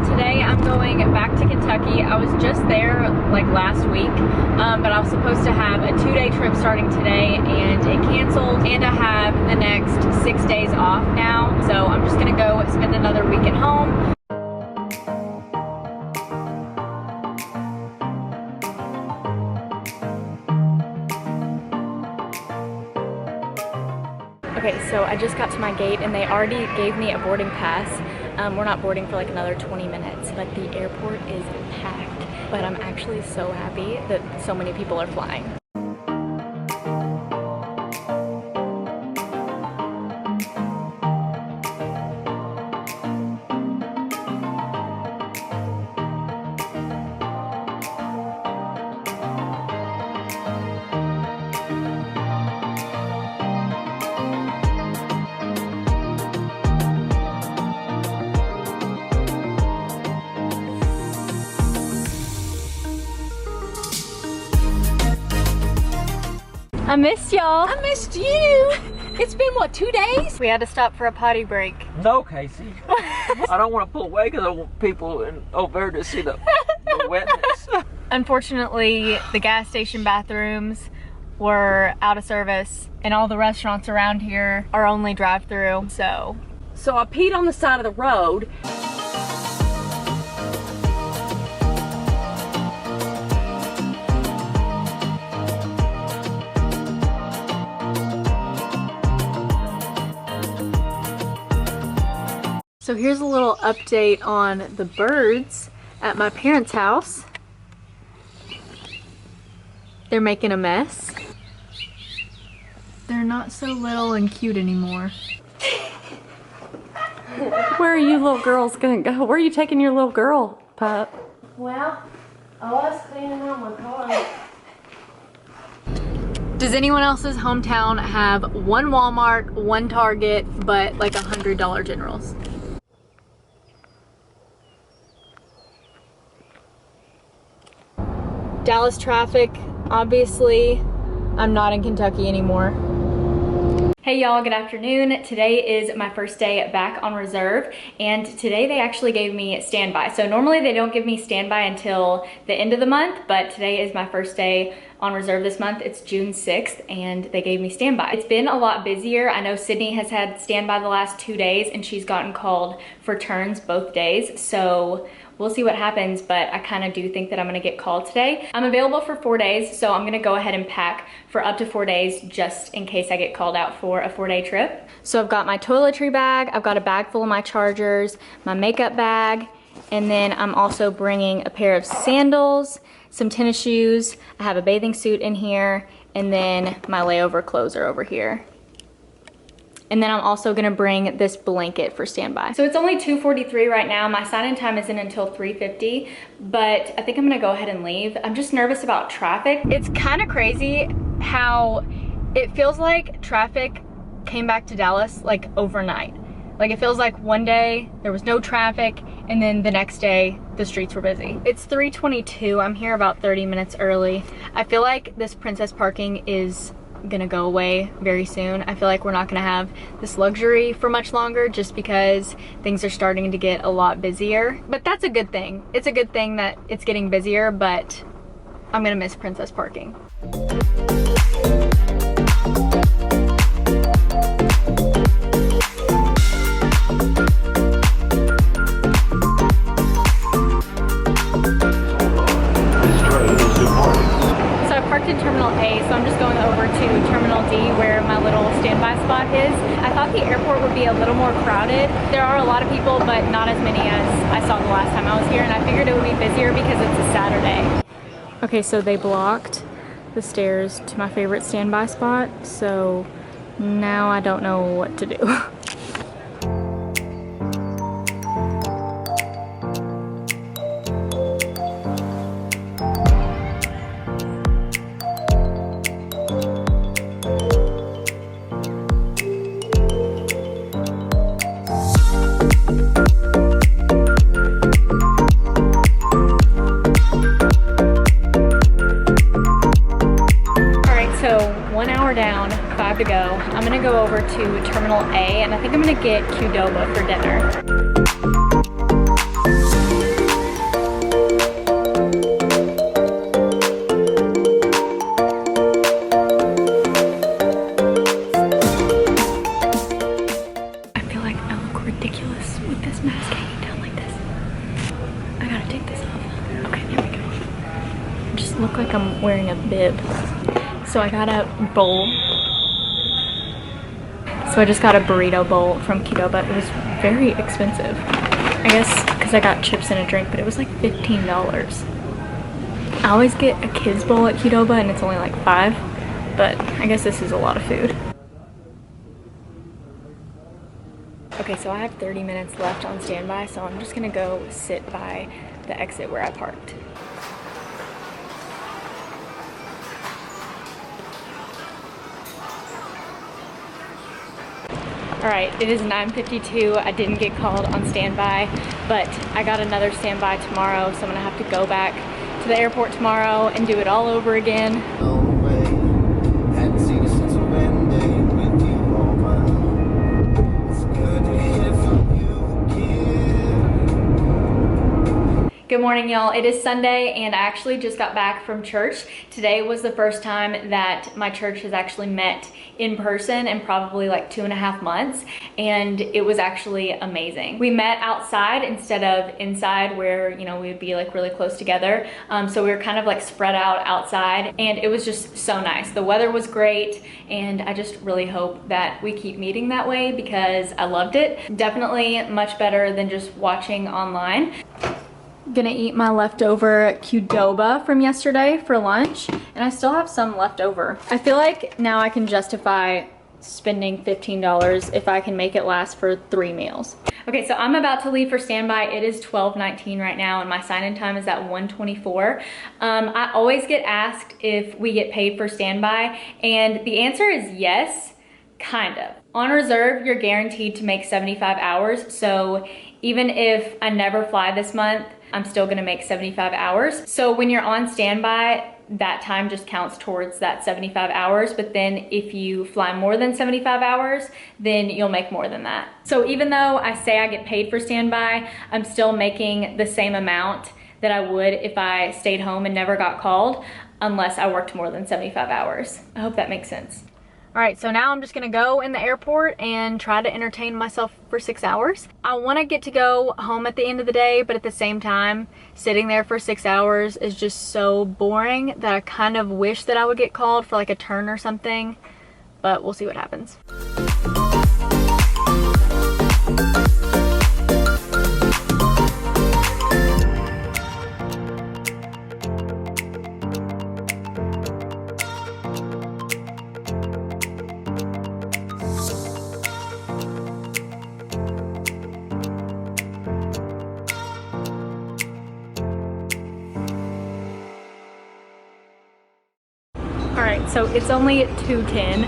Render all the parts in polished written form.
out today. I'm going back to Kentucky. I was just there like last week, but I was supposed to have a 2-day trip starting today and it canceled, and I have the next 6 days off now. So I'm just gonna go spend another week at home. Okay, so I just got to my gate and they already gave me a boarding pass. We're not boarding for like another 20 minutes, but the airport is packed. But I'm actually so happy that so many people are flying. I missed y'all. I missed you. It's been, what, 2 days? We had to stop for a potty break. No, Casey. I don't want to pull away because I want people over there to see the wetness. Unfortunately, the gas station bathrooms were out of service and all the restaurants around here are only drive-through, so I peed on the side of the road. So here's a little update on the birds at my parents' house. They're making a mess. They're not so little and cute anymore. Where are you little girls gonna go? Where are you taking your little girl, pup? Well, I was cleaning out my car. Does anyone else's hometown have one Walmart, one Target, but like $100 Generals? Dallas traffic, obviously. I'm not in Kentucky anymore. Hey y'all, good afternoon. Today is my first day back on reserve, and today they actually gave me standby. So normally they don't give me standby until the end of the month, but today is my first day on reserve this month. It's June 6th and they gave me standby. It's been a lot busier. I know Sydney has had standby the last 2 days and she's gotten called for turns both days. So we'll see what happens, but I kind of do think that I'm gonna get called today. I'm available for 4 days, so I'm gonna go ahead and pack for up to 4 days just in case I get called out for a 4-day trip. So I've got my toiletry bag, I've got a bag full of my chargers, my makeup bag, and then I'm also bringing a pair of sandals, some tennis shoes, I have a bathing suit in here, and then my layover clothes are over here. And then I'm also gonna bring this blanket for standby. So it's only 2:43 right now. My sign-in time isn't until 3:50, but I think I'm gonna go ahead and leave. I'm just nervous about traffic. It's kind of crazy how it feels like traffic came back to Dallas like overnight. Like it feels like one day there was no traffic and then the next day the streets were busy. It's 3:22, I'm here about 30 minutes early. I feel like this princess parking is gonna go away very soon. I feel like we're not gonna have this luxury for much longer just because things are starting to get a lot busier. But that's a good thing. It's a good thing that it's getting busier, but I'm gonna miss princess parking. In Terminal A, so I'm just going over to Terminal D where my little standby spot is. I thought the airport would be a little more crowded. There are a lot of people, but not as many as I saw the last time I was here, and I figured it would be busier because it's a Saturday. Okay, so they blocked the stairs to my favorite standby spot, so now I don't know what to do. Down, 5 to go. I'm gonna go over to Terminal A and I think I'm gonna get Qdoba for dinner. take this off? Okay, there we go. I just look like I'm wearing a bib. So I got a bowl. So I just got a burrito bowl from Qdoba. It was very expensive. I guess because I got chips and a drink, but it was like $15. I always get a kid's bowl at Qdoba and it's only like $5, but I guess this is a lot of food. Okay, so I have 30 minutes left on standby, so I'm just gonna go sit by the exit where I parked. All right, it is 9:52. I didn't get called on standby, but I got another standby tomorrow, so I'm gonna have to go back to the airport tomorrow and do it all over again. Good morning, y'all. It is Sunday and I actually just got back from church. Today was the first time that my church has actually met in person in probably like 2.5 months, and it was actually amazing. We met outside instead of inside where, you know, we would be like really close together. So we were kind of like spread out outside, and it was just so nice. The weather was great, and I just really hope that we keep meeting that way because I loved it. Definitely much better than just watching online. Gonna eat my leftover Qdoba from yesterday for lunch, and I still have some left over. I feel like now I can justify spending $15 if I can make it last for 3 meals. Okay, so I'm about to leave for standby. It is 12:19 right now, and my sign-in time is at 1:24. I always get asked if we get paid for standby, and the answer is yes, kind of. On reserve, you're guaranteed to make 75 hours, so even if I never fly this month, I'm still gonna make 75 hours. So when you're on standby, that time just counts towards that 75 hours. But then if you fly more than 75 hours, then you'll make more than that. So even though I say I get paid for standby, I'm still making the same amount that I would if I stayed home and never got called, unless I worked more than 75 hours. I hope that makes sense. All right, so now I'm just gonna go in the airport and try to entertain myself for 6 hours. I wanna get to go home at the end of the day, but at the same time, sitting there for 6 hours is just so boring that I kind of wish that I would get called for like a turn or something, but we'll see what happens. Alright, so it's only 2:10.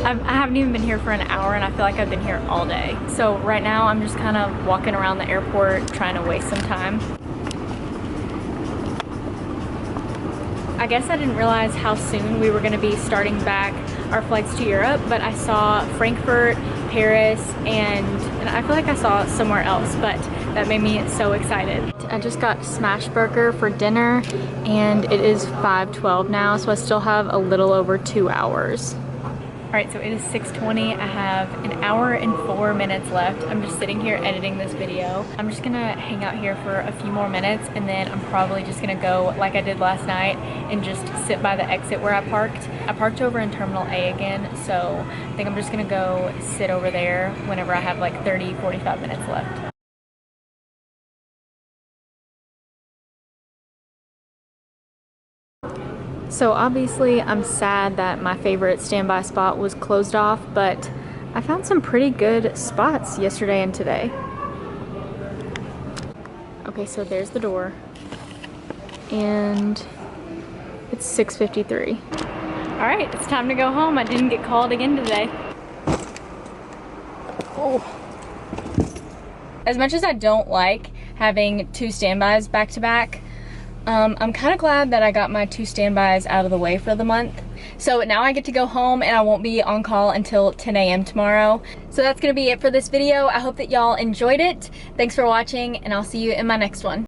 I haven't even been here for an hour and I feel like I've been here all day. So right now I'm just kind of walking around the airport trying to waste some time. I guess I didn't realize how soon we were going to be starting back our flights to Europe, but I saw Frankfurt, Paris, and I feel like I saw somewhere else, but that made me so excited. I just got smash burger for dinner and it is 5:12 now, so I still have a little over 2 hours. All right, so it is 6:20. I have an hour and 4 minutes left. I'm just sitting here editing this video. I'm just gonna hang out here for a few more minutes and then I'm probably just gonna go like I did last night and just sit by the exit where I parked. I parked over in Terminal A again, so I think I'm just gonna go sit over there whenever I have like 30-45 minutes left. So obviously I'm sad that my favorite standby spot was closed off, but I found some pretty good spots yesterday and today. Okay, so there's the door and it's 6:53. All right, it's time to go home. I didn't get called again today. Oh. As much as I don't like having 2 standbys back to back, I'm kind of glad that I got my 2 standbys out of the way for the month. So now I get to go home and I won't be on call until 10 a.m. tomorrow. So that's gonna be it for this video. I hope that y'all enjoyed it. Thanks for watching and I'll see you in my next one.